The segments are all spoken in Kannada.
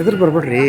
ಎದುರು ಬರ್ಬೇಡ್ರಿ.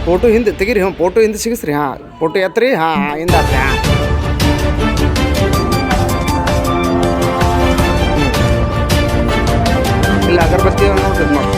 ಫೋಟೋ ಹಿಂದೆ ತೆಗೀರಿ. ಫೋಟೋ ಹಿಂದೆ ಸಿಗಿಸ್ರಿ. ಫೋಟೋ ಎತ್ತರಿ. ಹಿಂದೆ ಆತ್ರಿ. ಇಲ್ಲ ಅಗರಬತ್ತಿ ನೋಡ್ರಿ ಇದು ಮಾಡಿ.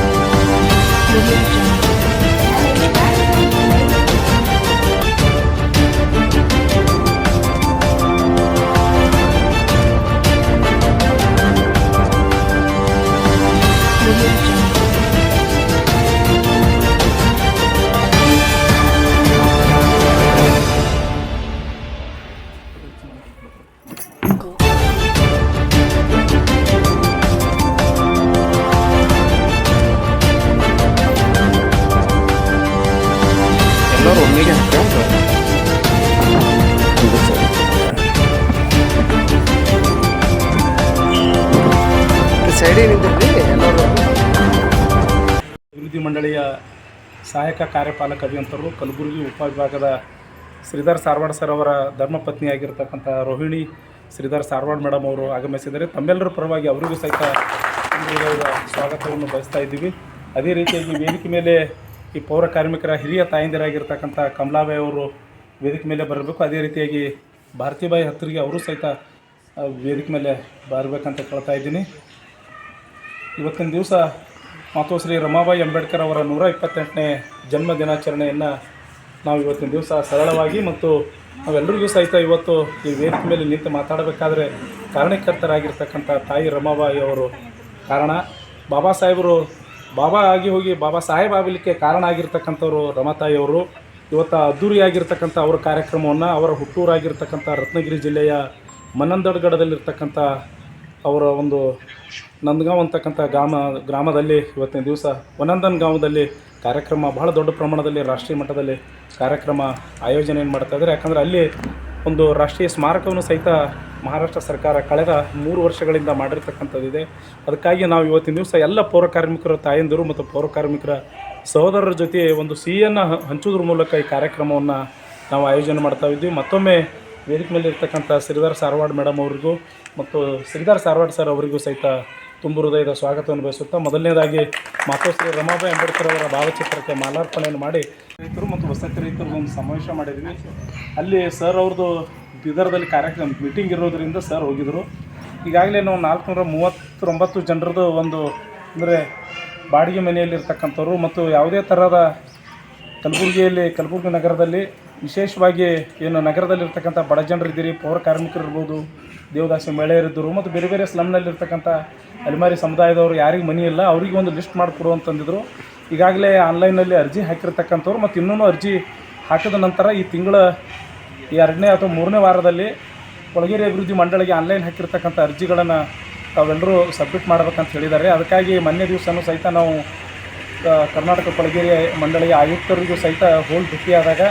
ಎಲ್ಲರೂ ಒಮ್ಮೆಗೆ ಸೈಡಿಗೆ ನಿಂತಿರ್ರಿ ಎಲ್ಲರೂ. ಅಭಿವೃದ್ಧಿ ಮಂಡಳಿಯ ಸಹಾಯಕ ಕಾರ್ಯಪಾಲಕ ಅಭಿಯಂತರರು ಕಲಬುರಗಿ ಉಪವಿಭಾಗದ ಶ್ರೀಧರ್ ಸಾರವಾಡ್ ಸರ್ ಅವರ ಧರ್ಮಪತ್ನಿಯಾಗಿರ್ತಕ್ಕಂಥ ರೋಹಿಣಿ ಶ್ರೀಧರ್ ಸಾರವಾಡ್ ಮೇಡಮ್ ಅವರು ಆಗಮಿಸಿದರೆ ತಮ್ಮೆಲ್ಲರ ಪರವಾಗಿ ಅವರಿಗೂ ಸಹಿತ ಸ್ವಾಗತವನ್ನು ಬಯಸ್ತಾ ಇದ್ದೀವಿ. ಅದೇ ರೀತಿಯಾಗಿ ವೇದಿಕೆ ಮೇಲೆ ಈ ಪೌರ ಕಾರ್ಮಿಕರ ಹಿರಿಯ ತಾಯಂದಿರಾಗಿರ್ತಕ್ಕಂಥ ಕಮಲಾಬಾಯಿ ಅವರು ವೇದಿಕೆ ಮೇಲೆ ಬರಬೇಕು. ಅದೇ ರೀತಿಯಾಗಿ ಭಾರತೀಬಾಯಿ ಹತ್ತರಿಗೆ ಅವರು ಸಹಿತ ವೇದಿಕೆ ಮೇಲೆ ಬರಬೇಕಂತ ಕೇಳ್ತಾ ಇದ್ದೀನಿ. ಇವತ್ತಿನ ದಿವಸ ಮಾತೋಶ್ರೀ ರಮಾಬಾಯಿ ಅಂಬೇಡ್ಕರ್ ಅವರ 128ನೇ ಜನ್ಮ ದಿನಾಚರಣೆಯನ್ನು ನಾವು ಇವತ್ತಿನ ದಿವಸ ಸರಳವಾಗಿ ಮತ್ತು ನಾವೆಲ್ಲರಿಗೂ ಸಹಿತ ಇವತ್ತು ಈ ವೇದಿಕೆ ಮೇಲೆ ನಿಂತು ಮಾತಾಡಬೇಕಾದ್ರೆ ಕಾರಣಕರ್ತರಾಗಿರ್ತಕ್ಕಂಥ ತಾಯಿ ರಮಾಬಾಯಿ ಅವರು ಕಾರಣ. ಬಾಬಾ ಸಾಹೇಬರು ಬಾಬಾ ಆಗಿ ಹೋಗಿ ಬಾಬಾ ಸಾಹೇಬ್ ಆಗಲಿಕ್ಕೆ ಕಾರಣ ಆಗಿರ್ತಕ್ಕಂಥವ್ರು ರಮಾತಾಯಿಯವರು. ಇವತ್ತು ಅದ್ದೂರಿಯಾಗಿರ್ತಕ್ಕಂಥ ಅವರ ಕಾರ್ಯಕ್ರಮವನ್ನು ಅವರ ಹುಟ್ಟೂರಾಗಿರ್ತಕ್ಕಂಥ ರತ್ನಗಿರಿ ಜಿಲ್ಲೆಯ ಮನ್ನಂದಡ್ಗಡದಲ್ಲಿರ್ತಕ್ಕಂಥ ಅವರ ಒಂದು ನಂದಗಾಂವ್ ಅಂತಕ್ಕಂಥ ಗ್ರಾಮದಲ್ಲಿ ಇವತ್ತಿನ ದಿವಸ ವನಂದನ್ ಗಾಂವದಲ್ಲಿ ಕಾರ್ಯಕ್ರಮ ಬಹಳ ದೊಡ್ಡ ಪ್ರಮಾಣದಲ್ಲಿ ರಾಷ್ಟ್ರೀಯ ಮಟ್ಟದಲ್ಲಿ ಕಾರ್ಯಕ್ರಮ ಆಯೋಜನೆಯನ್ನು ಮಾಡ್ತಾಯಿದ್ದಾರೆ. ಯಾಕಂದರೆ ಅಲ್ಲಿ ಒಂದು ರಾಷ್ಟ್ರೀಯ ಸ್ಮಾರಕವನ್ನು ಸಹಿತ ಮಹಾರಾಷ್ಟ್ರ ಸರ್ಕಾರ ಕಳೆದ 3 ವರ್ಷಗಳಿಂದ ಮಾಡಿರ್ತಕ್ಕಂಥದ್ದಿದೆ. ಅದಕ್ಕಾಗಿ ನಾವು ಇವತ್ತಿನ ದಿವಸ ಎಲ್ಲ ಪೌರ ಕಾರ್ಮಿಕರ ತಾಯಂದಿರು ಮತ್ತು ಪೌರ ಕಾರ್ಮಿಕರ ಸಹೋದರರ ಜೊತೆ ಒಂದು ಸಿಹಿಯನ್ನು ಹಂಚೋದ್ರ ಮೂಲಕ ಈ ಕಾರ್ಯಕ್ರಮವನ್ನು ನಾವು ಆಯೋಜನೆ ಮಾಡ್ತಾಯಿದ್ವಿ. ಮತ್ತೊಮ್ಮೆ ವೇದಿಕೆ ಮೇಲೆ ಇರ್ತಕ್ಕಂಥ ಶ್ರೀಧರ್ ಸಾರವಾಡ್ ಮೇಡಮ್ ಅವರಿಗೂ ಮತ್ತು ಶ್ರೀಧರ್ ಸಾರವಾಡ್ ಸರ್ ಅವರಿಗೂ ಸಹಿತ ತುಂಬ ಹೃದಯದ ಸ್ವಾಗತವನ್ನು ಬಯಸುತ್ತಾ ಮೊದಲನೇದಾಗಿ ಮಾತೋಶ್ರೀ ರಮಾಬಾಯಿ ಅಂಬೇಡ್ಕರ್ ಅವರ ಭಾವಚಿತ್ರಕ್ಕೆ ಮಾಲಾರ್ಪಣೆಯನ್ನು ಮಾಡಿ ರೈತರು ಮತ್ತು ವಸತಿ ರೈತರು ಒಂದು ಸಮಾವೇಶ ಮಾಡಿದ್ವಿ. ಅಲ್ಲಿ ಸರ್ ಅವ್ರದ್ದು ಬೀದರ್ದಲ್ಲಿ ಕಾರ್ಯಕ್ರಮ ಮೀಟಿಂಗ್ ಇರೋದರಿಂದ ಸರ್ ಹೋಗಿದ್ದರು. ಈಗಾಗಲೇ ನಾವು 439 ಜನರದ್ದು ಒಂದು ಅಂದರೆ ಬಾಡಿಗೆ ಮನೆಯಲ್ಲಿರ್ತಕ್ಕಂಥವ್ರು ಮತ್ತು ಯಾವುದೇ ಥರದ ಕಲಬುರಗಿ ನಗರದಲ್ಲಿ ವಿಶೇಷವಾಗಿ ಏನು ನಗರದಲ್ಲಿರ್ತಕ್ಕಂಥ ಬಡ ಜನರಿದ್ದೀರಿ, ಪೌರ ಕಾರ್ಮಿಕರು ಇರ್ಬೋದು, ದೇವದಾಸಿ ಮಹಿಳೆಯರಿದ್ದರು ಮತ್ತು ಬೇರೆ ಬೇರೆ ಸ್ಲಮ್ನಲ್ಲಿರ್ತಕ್ಕಂಥ ಅಲೆಮಾರಿ ಸಮುದಾಯದವರು ಯಾರಿಗೆ ಮನೆ ಇಲ್ಲ ಅವರಿಗೆ ಒಂದು ಲಿಸ್ಟ್ ಮಾಡಿಕೊಡು ಅಂತಂದಿದ್ರು. ಈಗಾಗಲೇ ಆನ್ಲೈನಲ್ಲಿ ಅರ್ಜಿ ಹಾಕಿರ್ತಕ್ಕಂಥವ್ರು ಮತ್ತು ಇನ್ನೂ ಅರ್ಜಿ ಹಾಕಿದ ನಂತರ ಈ ತಿಂಗಳ 2ನೇ ಅಥವಾ 3ನೇ ವಾರದಲ್ಲಿ ಕೊಳಗೇರಿ ಅಭಿವೃದ್ಧಿ ಮಂಡಳಿಗೆ ಆನ್ಲೈನ್ ಹಾಕಿರ್ತಕ್ಕಂಥ ಅರ್ಜಿಗಳನ್ನು ತಾವೆಲ್ಲರೂ ಸಬ್ಮಿಟ್ ಮಾಡಬೇಕಂತ ಹೇಳಿದ್ದಾರೆ. ಅದಕ್ಕಾಗಿ ಮೊನ್ನೆ ದಿವಸನೂ ಸಹಿತ ನಾವು ಕರ್ನಾಟಕ ಕೊಳಗೇರಿ ಮಂಡಳಿಯ ಆಯುಕ್ತರಿಗೂ ಸಹಿತ ಹೋಲ್ ಭೇಟಿಯಾದಾಗ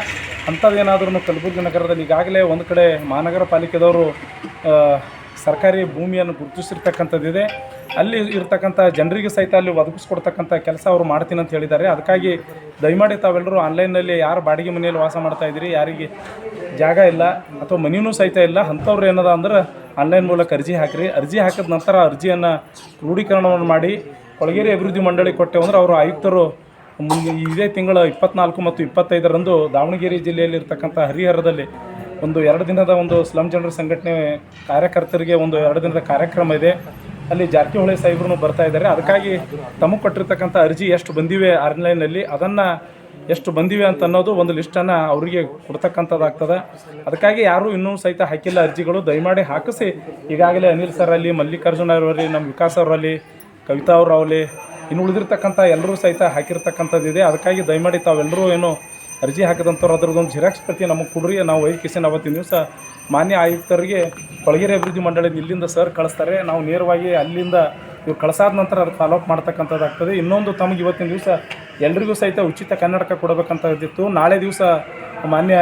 ಅಂಥದ್ದೇನಾದ್ರೂ ಕಲಬುರಗಿ ನಗರದಲ್ಲಿ ಈಗಾಗಲೇ ಒಂದು ಕಡೆ ಮಹಾನಗರ ಪಾಲಿಕೆದವರು ಸರ್ಕಾರಿ ಭೂಮಿಯನ್ನು ಗುರುತಿಸಿರ್ತಕ್ಕಂಥದ್ದಿದೆ. ಅಲ್ಲಿ ಇರ್ತಕ್ಕಂಥ ಜನರಿಗೆ ಸಹಿತ ಅಲ್ಲಿ ಒದಗಿಸ್ಕೊಡ್ತಕ್ಕಂಥ ಕೆಲಸ ಅವರು ಮಾಡ್ತೀನಿ ಅಂತ ಹೇಳಿದ್ದಾರೆ. ಅದಕ್ಕಾಗಿ ದಯಮಾಡಿ ತಾವೆಲ್ಲರೂ ಆನ್ಲೈನ್ನಲ್ಲಿ ಯಾರು ಬಾಡಿಗೆ ಮನೆಯಲ್ಲಿ ವಾಸ ಮಾಡ್ತಾಯಿದ್ದೀರಿ, ಯಾರಿಗೆ ಜಾಗ ಇಲ್ಲ ಅಥವಾ ಮನೆಯೂ ಸಹಿತ ಇಲ್ಲ ಅಂಥವ್ರು ಏನದ ಅಂದ್ರೆ ಆನ್ಲೈನ್ ಮೂಲಕ ಅರ್ಜಿ ಹಾಕಿರಿ. ಅರ್ಜಿ ಹಾಕಿದ ನಂತರ ಅರ್ಜಿಯನ್ನು ಕ್ರೋಢೀಕರಣವನ್ನು ಮಾಡಿ ಕೊಳಗೇರಿ ಅಭಿವೃದ್ಧಿ ಮಂಡಳಿ ಕೊಟ್ಟೆವು ಅಂದ್ರೆ ಅವರು ಆಯುಕ್ತರು ಇದೇ ತಿಂಗಳ 24 ಮತ್ತು 25ರಂದು ದಾವಣಗೆರೆ ಜಿಲ್ಲೆಯಲ್ಲಿರ್ತಕ್ಕಂಥ ಹರಿಹರದಲ್ಲಿ ಒಂದು 2 ದಿನದ ಒಂದು ಸ್ಲಮ್ ಜನರ ಸಂಘಟನೆ ಕಾರ್ಯಕರ್ತರಿಗೆ ಒಂದು 2 ದಿನದ ಕಾರ್ಯಕ್ರಮ ಇದೆ. ಅಲ್ಲಿ ಜಾರಕಿಹೊಳಿ ಸಾಹೇಬ್ರು ಬರ್ತಾ ಇದ್ದಾರೆ. ಅದಕ್ಕಾಗಿ ತಮಗೆ ಕೊಟ್ಟಿರ್ತಕ್ಕಂಥ ಅರ್ಜಿ ಎಷ್ಟು ಬಂದಿವೆ ಆನ್ಲೈನಲ್ಲಿ ಅದನ್ನು ಎಷ್ಟು ಬಂದಿವೆ ಅಂತ ಅನ್ನೋದು ಒಂದು ಲಿಸ್ಟನ್ನು ಅವರಿಗೆ ಕೊಡ್ತಕ್ಕಂಥದ್ದಾಗ್ತದೆ. ಅದಕ್ಕಾಗಿ ಯಾರೂ ಇನ್ನೂ ಸಹಿತ ಹಾಕಿಲ್ಲ ಅರ್ಜಿಗಳು, ದಯಮಾಡಿ ಹಾಕಿಸಿ. ಈಗಾಗಲೇ ಅನಿಲ್ ಸರ್ ಅಲ್ಲಿ, ಮಲ್ಲಿಕಾರ್ಜುನ ಅವರಲ್ಲಿ, ನಮ್ಮ ವಿಕಾಸ್ ಅವರಲ್ಲಿ, ಕವಿತಾ ಅವರಲ್ಲಿ, ಇನ್ನು ಉಳಿದಿರ್ತಕ್ಕಂಥ ಎಲ್ಲರೂ ಸಹಿತ ಹಾಕಿರ್ತಕ್ಕಂಥದ್ದಿದೆ. ಅದಕ್ಕಾಗಿ ದಯಮಾಡಿ ತಾವೆಲ್ಲರೂ ಏನು ಅರ್ಜಿ ಹಾಕಿದಂಥವ್ರು ಅದ್ರದ್ದೊಂದು ಜಿರಾಕ್ಸ್ ಪ್ರತಿ ನಮಗೆ ಕೊಡ್ರಿ. ನಾವು ಒಯ್ಕಿಸಿ ಅವತ್ತಿನ ದಿವಸ ಮಾನ್ಯ ಆಯುಕ್ತರಿಗೆ ಕೊಳಗೇರಿ ಅಭಿವೃದ್ಧಿ ಮಂಡಳಿ ಇಲ್ಲಿಂದ ಸರ್ ಕಳಿಸ್ತಾರೆ. ನಾವು ನೇರವಾಗಿ ಅಲ್ಲಿಂದ ಇವ್ರು ಕಳಿಸಾದ ನಂತರ ಅದು ಫಾಲೋಅಪ್ ಮಾಡ್ತಕ್ಕಂಥದ್ದಾಗ್ತದೆ. ಇನ್ನೊಂದು ತಮಗೆ ಇವತ್ತಿನ ದಿವಸ ಎಲ್ರಿಗೂ ಸಹಿತ ಉಚಿತ ಕನ್ನಡಕ ಕೊಡಬೇಕಂತದ್ದಿತ್ತು. ನಾಳೆ ದಿವಸ ಮಾನ್ಯ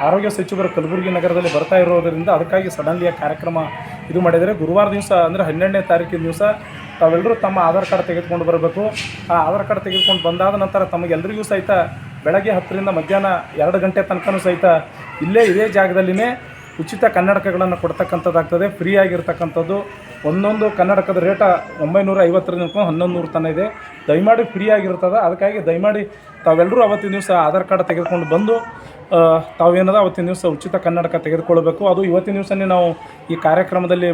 ಆರೋಗ್ಯ ಸಚಿವರು ಕಲಬುರಗಿ ನಗರದಲ್ಲಿ ಬರ್ತಾ ಇರೋದರಿಂದ ಅದಕ್ಕಾಗಿ ಸಡನ್ಲಿಯ ಕಾರ್ಯಕ್ರಮ ಇದು ಮಾಡಿದರೆ ಗುರುವಾರ ದಿವಸ ಅಂದರೆ 12ನೇ ತಾರೀಕಿನ ದಿವಸ ತಾವೆಲ್ಲರೂ ತಮ್ಮ ಆಧಾರ್ ಕಾರ್ಡ್ ತೆಗೆದುಕೊಂಡು ಬರಬೇಕು. ಆ ಆಧಾರ್ ಕಾರ್ಡ್ ತೆಗೆದುಕೊಂಡು ಬಂದಾದ ನಂತರ ತಮಗೆಲ್ಲರಿಗೂ ಸಹಿತ ಬೆಳಗ್ಗೆ 10ರಿಂದ ಮಧ್ಯಾಹ್ನ 2 ಗಂಟೆ ತನಕನೂ ಸಹಿತ ಇದೇ ಜಾಗದಲ್ಲಿನೇ ಉಚಿತ ಕನ್ನಡಕಗಳನ್ನು ಕೊಡ್ತಕ್ಕಂಥದ್ದಾಗ್ತದೆ. ಫ್ರೀ ಆಗಿರ್ತಕ್ಕಂಥದ್ದು. ಒಂದೊಂದು ಕನ್ನಡಕದ ರೇಟ 950ರಿಂದ 1100 ತನಕ ಇದೆ. ದಯಮಾಡಿ ಫ್ರೀ ಆಗಿರ್ತದೆ. ಅದಕ್ಕಾಗಿ ದಯಮಾಡಿ ತಾವೆಲ್ಲರೂ ಅವತ್ತಿನ ದಿವಸ ಆಧಾರ್ ಕಾರ್ಡ್ ತೆಗೆದುಕೊಂಡು ಬಂದು ತಾವೇನದ ಅವತ್ತಿನ ದಿವಸ ಉಚಿತ ಕನ್ನಡಕ ತೆಗೆದುಕೊಳ್ಬೇಕು. ಅದು ಇವತ್ತಿನ ದಿವಸನೇ ನಾವು ಈ ಕಾರ್ಯಕ್ರಮದಲ್ಲಿ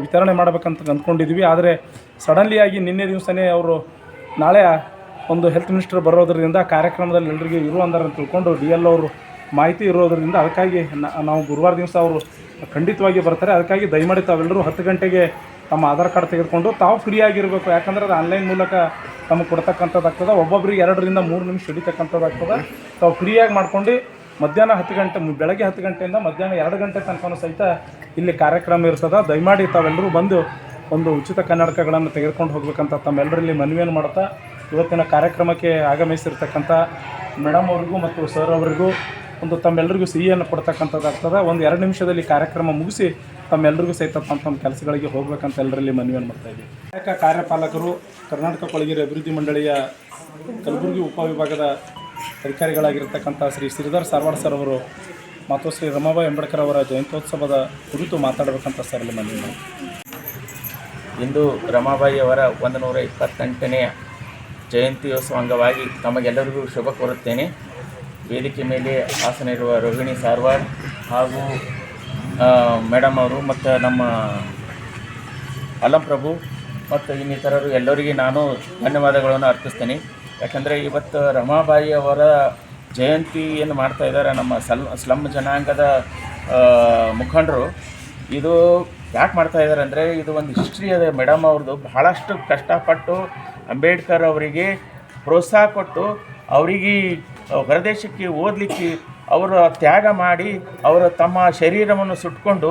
ವಿತರಣೆ ಮಾಡಬೇಕಂತ ಅಂದ್ಕೊಂಡಿದ್ವಿ. ಆದರೆ ಸಡನ್ಲಿಯಾಗಿ ನಿನ್ನೆ ದಿವಸನೇ ಅವರು ನಾಳೆ ಒಂದು ಹೆಲ್ತ್ ಮಿನಿಸ್ಟರ್ ಬರೋದರಿಂದ ಕಾರ್ಯಕ್ರಮದಲ್ಲಿ ಎಲ್ಲರಿಗೂ ಇರುವಂದ್ರೆ ಅಂತ ತಿಳ್ಕೊಂಡು DL ಅವರು ಮಾಹಿತಿ ಇರೋದರಿಂದ ಅದಕ್ಕಾಗಿ ನಾವು ಗುರುವಾರ ದಿವಸ ಅವರು ಖಂಡಿತವಾಗಿ ಬರ್ತಾರೆ. ಅದಕ್ಕಾಗಿ ದಯಮಾಡಿ ತಾವೆಲ್ಲರೂ 10 ಗಂಟೆಗೆ ತಮ್ಮ ಆಧಾರ್ ಕಾರ್ಡ್ ತೆಗೆದುಕೊಂಡು ತಾವು ಫ್ರೀ ಆಗಿರಬೇಕು. ಯಾಕಂದರೆ ಅದು ಆನ್ಲೈನ್ ಮೂಲಕ ತಮಗೆ ಕೊಡ್ತಕ್ಕಂಥದ್ದಾಗ್ತದೆ. ಒಬ್ಬೊಬ್ಬರಿಗೆ 2 ರಿಂದ 3 ನಿಮಿಷ ಹಿಡಿತಕ್ಕಂಥದ್ದಾಗ್ತದೆ. ತಾವು ಫ್ರೀಯಾಗಿ ಮಾಡ್ಕೊಂಡು ಮಧ್ಯಾಹ್ನ 10 ಗಂಟೆ ಬೆಳಗ್ಗೆ 10 ಗಂಟೆಯಿಂದ ಮಧ್ಯಾಹ್ನ 2 ಗಂಟೆ ತನಕ ಸಹಿತ ಇಲ್ಲಿ ಕಾರ್ಯಕ್ರಮ ಇರ್ತದೆ. ದಯಮಾಡಿ ತಾವೆಲ್ಲರೂ ಬಂದು ಒಂದು ಉಚಿತ ಕನ್ನಡಕಗಳನ್ನು ತೆಗೆದುಕೊಂಡು ಹೋಗ್ಬೇಕಂತ ತಮ್ಮೆಲ್ಲರಲ್ಲಿ ಮನವಿಯನ್ನು ಮಾಡ್ತಾ ಇವತ್ತಿನ ಕಾರ್ಯಕ್ರಮಕ್ಕೆ ಆಗಮಿಸಿರ್ತಕ್ಕಂಥ ಮೇಡಮ್ ಅವ್ರಿಗೂ ಮತ್ತು ಸರ್ ಅವರಿಗೂ ಒಂದು ತಮ್ಮೆಲ್ಲರಿಗೂ ಸಿಹಿಯನ್ನು ಕೊಡ್ತಕ್ಕಂಥದ್ದಾಗ್ತದೆ. ಒಂದು 2 ನಿಮಿಷದಲ್ಲಿ ಕಾರ್ಯಕ್ರಮ ಮುಗಿಸಿ ತಮ್ಮೆಲ್ಲರಿಗೂ ಸಹಿತ ತಮ್ಮ ಕೆಲಸಗಳಿಗೆ ಹೋಗ್ಬೇಕಂತ ಎಲ್ಲರಲ್ಲಿ ಮನವಿಯನ್ನು ಮಾಡ್ತಾಯಿದ್ದೀವಿ. ಸಹಾಯಕ ಕಾರ್ಯಪಾಲಕರು ಕರ್ನಾಟಕ ಕೊಳಗೇರಿ ಅಭಿವೃದ್ಧಿ ಮಂಡಳಿಯ ಕಲಬುರಗಿ ಉಪವಿಭಾಗದ ಅಧಿಕಾರಿಗಳಾಗಿರ್ತಕ್ಕಂಥ ಶ್ರೀಧರ್ ಸಾರವಾಡ್ ಸರ್ ಅವರು ಮತ್ತು ಶ್ರೀ ರಮಾಬಾಯಿ ಅಂಬೇಡ್ಕರ್ ಅವರ ಜಯಂತ್ಯೋತ್ಸವದ ಕುರಿತು ಮಾತಾಡಬೇಕಂತ ಸರ್ ಅಲ್ಲಿ ಮನವಿ ಮಾಡಿ. ಇಂದು ರಮಾಬಾಯಿ ಅವರ 128ನೇ ಜಯಂತ್ಯೋತ್ಸವ ಅಂಗವಾಗಿ ತಮಗೆಲ್ಲರಿಗೂ ಶುಭ ಕೋರುತ್ತೇನೆ. ವೇದಿಕೆ ಮೇಲೆ ಆಸನ ಇರುವ ರೋಹಿಣಿ ಸಾರವಾಡ್ ಹಾಗೂ ಮೇಡಮ್ ಅವರು ಮತ್ತು ನಮ್ಮ ಅಲಂ ಪ್ರಭು ಮತ್ತು ಇನ್ನಿತರರು ಎಲ್ಲರಿಗೆ ನಾನು ಧನ್ಯವಾದಗಳನ್ನು ಅರ್ಪಿಸ್ತೇನೆ. ಯಾಕಂದರೆ ಇವತ್ತು ರಮಾಬಾಯಿ ಅವರ ಜಯಂತಿಯನ್ನು ಮಾಡ್ತಾಯಿದ್ದಾರೆ ನಮ್ಮ ಸ್ಲಮ್ ಜನಾಂಗದ ಮುಖಂಡರು. ಇದು ಯಾಕೆ ಮಾಡ್ತಾಯಿದ್ದಾರೆ ಅಂದರೆ ಇದು ಒಂದು ಹಿಸ್ಟ್ರಿ ಇದೆ. ಮೇಡಮ್ ಅವ್ರದ್ದು ಬಹಳಷ್ಟು ಕಷ್ಟಪಟ್ಟು ಅಂಬೇಡ್ಕರ್ ಅವರಿಗೆ ಪ್ರೋತ್ಸಾಹ ಕೊಟ್ಟು ಅವರಿಗೆ ಹೊರದೇಶಕ್ಕೆ ಓದಲಿಕ್ಕೆ ಅವರು ತ್ಯಾಗ ಮಾಡಿ ಅವರು ತಮ್ಮ ಶರೀರವನ್ನು ಸುಟ್ಕೊಂಡು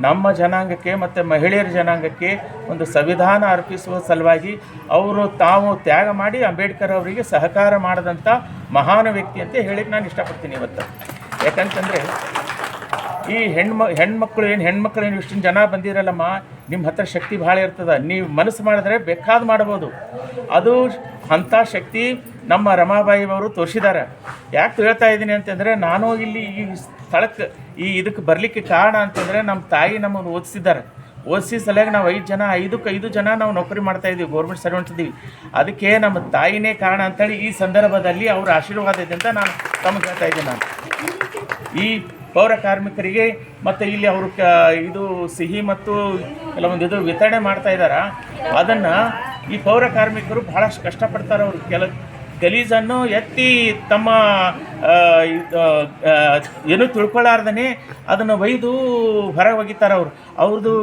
ನಮ್ಮ ಜನಾಂಗಕ್ಕೆ ಮತ್ತು ಮಹಿಳೆಯರ ಜನಾಂಗಕ್ಕೆ ಒಂದು ಸಂವಿಧಾನ ಅರ್ಪಿಸುವ ಸಲುವಾಗಿ ಅವರು ತಾವು ತ್ಯಾಗ ಮಾಡಿ ಅಂಬೇಡ್ಕರ್ ಅವರಿಗೆ ಸಹಕಾರ ಮಾಡಿದಂಥ ಮಹಾನ್ ವ್ಯಕ್ತಿ ಅಂತ ಹೇಳಿಕ್ಕೆ ನಾನು ಇಷ್ಟಪಡ್ತೀನಿ ಇವತ್ತು. ಯಾಕಂತಂದರೆ ಈ ಹೆಣ್ಮಕ್ಳು ಏನು ಇಷ್ಟೊಂದು ಜನ ಬಂದಿರಲ್ಲಮ್ಮ, ನಿಮ್ಮ ಹತ್ರ ಶಕ್ತಿ ಭಾಳ ಇರ್ತದೆ. ನೀವು ಮನಸ್ಸು ಮಾಡಿದ್ರೆ ಬೇಕಾದ ಮಾಡ್ಬೋದು. ಅದು ಅಂಥ ಶಕ್ತಿ ನಮ್ಮ ರಮಾಬಾಯಿ ಅವರು ತೋರಿಸಿದ್ದಾರೆ. ಯಾಕೆ ಹೇಳ್ತಾ ಇದ್ದೀನಿ ಅಂತಂದರೆ ನಾನು ಇಲ್ಲಿ ಈ ಸ್ಥಳಕ್ಕೆ ಇದಕ್ಕೆ ಬರಲಿಕ್ಕೆ ಕಾರಣ ಅಂತಂದರೆ ನಮ್ಮ ತಾಯಿ ನಮ್ಮನ್ನು ಓದಿಸಿ ಸಲುವಾಗಿ ನಾವು 5 ಜನ ನಾವು ನೌಕರಿ ಮಾಡ್ತಾಯಿದ್ದೀವಿ, ಗೌರ್ಮೆಂಟ್ ಸರ್ವೆಂಟ್ಸ್ ಇದ್ದೀವಿ. ಅದಕ್ಕೆ ನಮ್ಮ ತಾಯಿನೇ ಕಾರಣ ಅಂತೇಳಿ ಈ ಸಂದರ್ಭದಲ್ಲಿ ಅವರ ಆಶೀರ್ವಾದ ಇದೆ ಅಂತ ನಾನು ತಮಗೆ ಹೇಳ್ತಾ ಇದ್ದೀನಿ. ನಾನು ಈ ಪೌರ ಕಾರ್ಮಿಕರಿಗೆ ಮತ್ತು ಇಲ್ಲಿ ಅವರು ಇದು ಸಿಹಿ ಮತ್ತು ಕೆಲವೊಂದು ಇದು ವಿತರಣೆ ಮಾಡ್ತಾ ಇದ್ದಾರೆ. ಅದನ್ನು ಈ ಪೌರ ಕಾರ್ಮಿಕರು ಭಾಳಷ್ಟು ಕಷ್ಟಪಡ್ತಾರೆ. ಅವರು ಗಲೀಜನ್ನು ಎತ್ತಿ ತಮ್ಮ ಏನು ತಿಳ್ಕೊಳ್ಳಾರ್ದೇ ಅದನ್ನು ಒಯ್ದು ಹೊರಗೆ ಒಗಿತಾರೆ. ಅವ್ರದ್ದು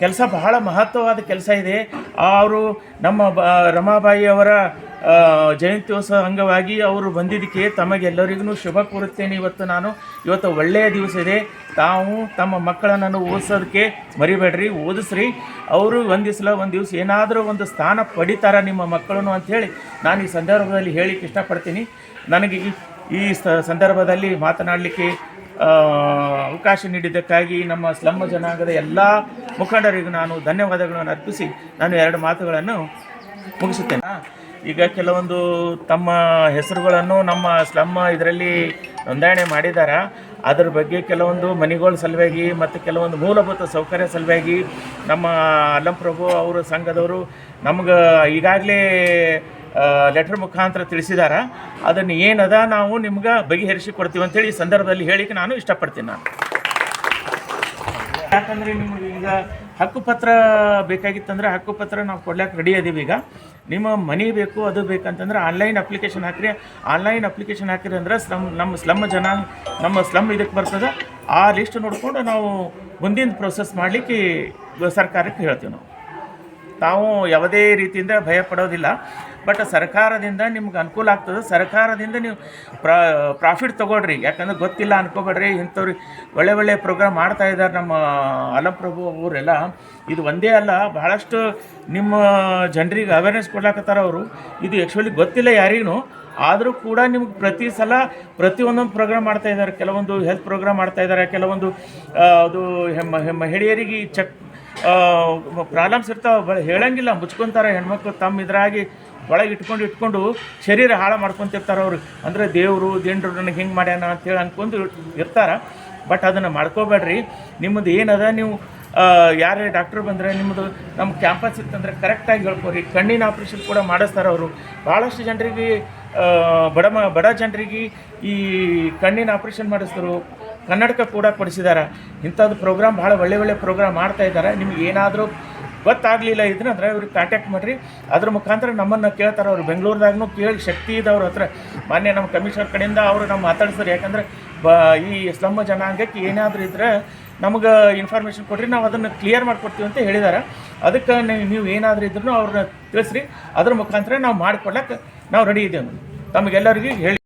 ಕೆಲಸ ಬಹಳ ಮಹತ್ವವಾದ ಕೆಲಸ ಇದೆ. ಅವರು ನಮ್ಮ ರಮಾಬಾಯಿ ಅವರ ಜಯಂತ್ಯೋತ್ಸವ ಅಂಗವಾಗಿ ಅವರು ಬಂದಿದ್ದಕ್ಕೆ ತಮಗೆಲ್ಲರಿಗೂ ಶುಭ ಕೋರುತ್ತೇನೆ. ಇವತ್ತು ಒಳ್ಳೆಯ ದಿವಸ ಇದೆ. ತಾವು ತಮ್ಮ ಮಕ್ಕಳನ್ನು ಓದಿಸೋದಕ್ಕೆ ಮರಿಬೇಡ್ರಿ, ಓದಿಸ್ರಿ. ಅವರು ಒಂದು ದಿವಸ ಏನಾದರೂ ಒಂದು ಸ್ಥಾನ ಪಡಿತಾರೆ ನಿಮ್ಮ ಮಕ್ಕಳನ್ನು ಅಂಥೇಳಿ ನಾನು ಈ ಸಂದರ್ಭದಲ್ಲಿ ಹೇಳಿಕ್ಕೆ ಇಷ್ಟಪಡ್ತೀನಿ. ನನಗೆ ಈ ಸಂದರ್ಭದಲ್ಲಿ ಮಾತನಾಡಲಿಕ್ಕೆ ಅವಕಾಶ ನೀಡಿದ್ದಕ್ಕಾಗಿ ನಮ್ಮ ಸ್ಲಮ್ ಜನಾಂಗದ ಎಲ್ಲ ಮುಖಂಡರಿಗೂ ನಾನು ಧನ್ಯವಾದಗಳನ್ನು ಅರ್ಪಿಸಿ ನಾನು 2 ಮಾತುಗಳನ್ನು ಮುಗಿಸುತ್ತೇನೆ. ಈಗ ಕೆಲವೊಂದು ತಮ್ಮ ಹೆಸರುಗಳನ್ನು ನಮ್ಮ ಸ್ಲಮ್ ಇದರಲ್ಲಿ ನೋಂದಣಿ ಮಾಡಿದ್ದಾರೆ. ಅದರ ಬಗ್ಗೆ ಕೆಲವೊಂದು ಮನೆಗಳ ಸಲುವಾಗಿ ಮತ್ತು ಕೆಲವೊಂದು ಮೂಲಭೂತ ಸೌಕರ್ಯ ಸಲುವಾಗಿ ನಮ್ಮ ಅಲ್ಲಂಪ್ರಭು ಅವರ ಸಂಘದವರು ನಮ್ಗೆ ಈಗಾಗಲೇ ಲೆಟರ್ ಮುಖಾಂತರ ತಿಳಿಸಿದ್ದಾರೆ. ಅದನ್ನು ಏನದ ನಾವು ನಿಮ್ಗೆ ಬಗೆಹರಿಸಿ ಕೊಡ್ತೀವಿ ಅಂತೇಳಿ ಈ ಸಂದರ್ಭದಲ್ಲಿ ಹೇಳಿಕ್ಕೆ ನಾನು ಇಷ್ಟಪಡ್ತೀನಿ. ನಾನು ಯಾಕಂದರೆ ನಿಮಗೆ ಈಗ ಹಕ್ಕುಪತ್ರ ಬೇಕಾಗಿತ್ತಂದರೆ ಹಕ್ಕುಪತ್ರ ನಾವು ಕೊಡ್ಲಿಕ್ಕೆ ರೆಡಿ ಅದೀವಿ. ಈಗ ನಿಮ್ಮ ಮನೆ ಬೇಕು ಅದು ಬೇಕಂತಂದ್ರೆ ಆನ್ಲೈನ್ ಅಪ್ಲಿಕೇಶನ್ ಹಾಕಿರಿ. ಆನ್ಲೈನ್ ಅಪ್ಲಿಕೇಶನ್ ಹಾಕಿರಿ ಅಂದ್ರೆ ನಮ್ಮ ಸ್ಲಮ್ ನಮ್ಮ ಸ್ಲಮ್ ಇದಕ್ಕೆ ಬರ್ತದೆ. ಆ ಲಿಸ್ಟ್ ನೋಡಿಕೊಂಡು ನಾವು ಮುಂದಿನ ಪ್ರೊಸೆಸ್ ಮಾಡಲಿಕ್ಕೆ ಸರ್ಕಾರಕ್ಕೆ ಹೇಳ್ತೀವಿ. ನಾವು ಯಾವುದೇ ರೀತಿಯಿಂದ ಭಯ ಪಡೋದಿಲ್ಲ. ಬಟ್ ಸರ್ಕಾರದಿಂದ ನಿಮ್ಗೆ ಅನುಕೂಲ ಆಗ್ತದೆ. ಸರ್ಕಾರದಿಂದ ನೀವು ಪ್ರಾಫಿಟ್ ತೊಗೊಳ್ರಿ. ಯಾಕಂದ್ರೆ ಗೊತ್ತಿಲ್ಲ ಅನ್ಕೋಬೇಡ್ರಿ. ಇಂಥವ್ರಿಗೆ ಒಳ್ಳೆ ಪ್ರೋಗ್ರಾಮ್ ಮಾಡ್ತಾಯಿದ್ದಾರೆ ನಮ್ಮ ಅಲ್ಲಂಪ್ರಭು ಅವರೆಲ್ಲ. ಇದು ಒಂದೇ ಅಲ್ಲ, ಬಹಳಷ್ಟು ನಿಮ್ಮ ಜನರಿಗೆ ಅವೇರ್ನೆಸ್ ಕೊಡ್ಲಾಕತ್ತಾರ ಅವರು. ಇದು ಆ್ಯಕ್ಚುಲಿ ಗೊತ್ತಿಲ್ಲ ಯಾರಿಗೂ. ಆದರೂ ಕೂಡ ನಿಮ್ಗೆ ಪ್ರತಿ ಸಲ ಪ್ರತಿಯೊಂದೊಂದು ಪ್ರೋಗ್ರಾಮ್ ಮಾಡ್ತಾಯಿದ್ದಾರೆ. ಕೆಲವೊಂದು ಹೆಲ್ತ್ ಪ್ರೋಗ್ರಾಮ್ ಮಾಡ್ತಾಯಿದ್ದಾರೆ. ಕೆಲವೊಂದು ಅದು ಮಹಿಳೆಯರಿಗೆ ಪ್ರಾಬ್ಲಮ್ಸ್ ಇರ್ತಾವೆ, ಹೇಳಂಗಿಲ್ಲ, ಮುಚ್ಕೊತಾರೆ. ಹೆಣ್ಮಕ್ಳು ತಮ್ಮ ಇದ್ರಾಗಿ ಒಳಗೆ ಇಟ್ಕೊಂಡು ಶರೀರ ಹಾಳು ಮಾಡ್ಕೊತಿರ್ತಾರೆ ಅವರು. ಅಂದರೆ ದೇವರು ದಿಂಡ್ರು ನನಗೆ ಹಿಂಗೆ ಮಾಡ್ಯಾನ ಅಂತೇಳಿ ಅಂದ್ಕೊಂಡು ಇರ್ತಾರೆ. ಬಟ್ ಅದನ್ನು ಮಾಡ್ಕೋಬೇಡ್ರಿ. ನಿಮ್ಮದು ಏನದ, ನೀವು ಯಾರೇ ಡಾಕ್ಟ್ರ್ ಬಂದರೆ ನಿಮ್ಮದು ನಮ್ಮ ಕ್ಯಾಂಪಸ್ ಇತ್ತಂದರೆ ಕರೆಕ್ಟಾಗಿ ಹೇಳ್ಕೊರಿ. ಕಣ್ಣಿನ ಆಪ್ರೇಷನ್ ಕೂಡ ಮಾಡಿಸ್ತಾರೆ ಅವರು. ಭಾಳಷ್ಟು ಜನರಿಗೆ ಬಡ ಜನರಿಗೆ ಈ ಕಣ್ಣಿನ ಆಪ್ರೇಷನ್ ಮಾಡಿಸಿದ್ರು. ಕನ್ನಡಕ ಕೂಡ ಕೊಡಿಸಿದ್ದಾರೆ. ಇಂಥದ್ದು ಪ್ರೋಗ್ರಾಮ್ ಭಾಳ ಒಳ್ಳೆ ಪ್ರೋಗ್ರಾಮ್ ಮಾಡ್ತಾಯಿದ್ದಾರೆ. ನಿಮ್ಗೆ ಏನಾದರೂ ಗೊತ್ತಾಗಲಿಲ್ಲ ಇದ್ರಂದ್ರೆ ಅವ್ರಿಗೆ ಕಾಂಟ್ಯಾಕ್ಟ್ ಮಾಡಿರಿ. ಅದ್ರ ಮುಖಾಂತರ ನಮ್ಮನ್ನು ಕೇಳ್ತಾರೆ. ಅವರು ಬೆಂಗಳೂರದಾಗೂ ಕೇಳಿ ಶಕ್ತಿ ಇದ್ದವ್ರ ಹತ್ರ ಮಾನ್ಯ ನಮ್ಮ ಕಮಿಷನರ್ ಕಡೆಯಿಂದ ಅವರು ನಮ್ಮ ಮಾತಾಡ್ತಾರೆ. ಯಾಕಂದರೆ ಈ ಸ್ಲಮ್ ಜನಾಂಗಕ್ಕೆ ಏನಾದರೂ ಇದ್ದರೆ ನಮಗೆ ಇನ್ಫಾರ್ಮೇಷನ್ ಕೊಡ್ರಿ, ನಾವು ಅದನ್ನು ಕ್ಲಿಯರ್ ಮಾಡಿಕೊಡ್ತೀವಿ ಅಂತ ಹೇಳಿದ್ದಾರೆ. ಅದಕ್ಕೆ ನೀವು ಏನಾದರೂ ಇದ್ರೂ ಅವ್ರನ್ನ ತಿಳಿಸ್ರಿ. ಅದ್ರ ಮುಖಾಂತರ ನಾವು ಮಾಡಿಕೊಡ್ಲಿಕ್ಕೆ ನಾವು ರೆಡಿ ಇದ್ದೇವೆ. ತಮಗೆಲ್ಲರಿಗೂ ಹೇಳಿ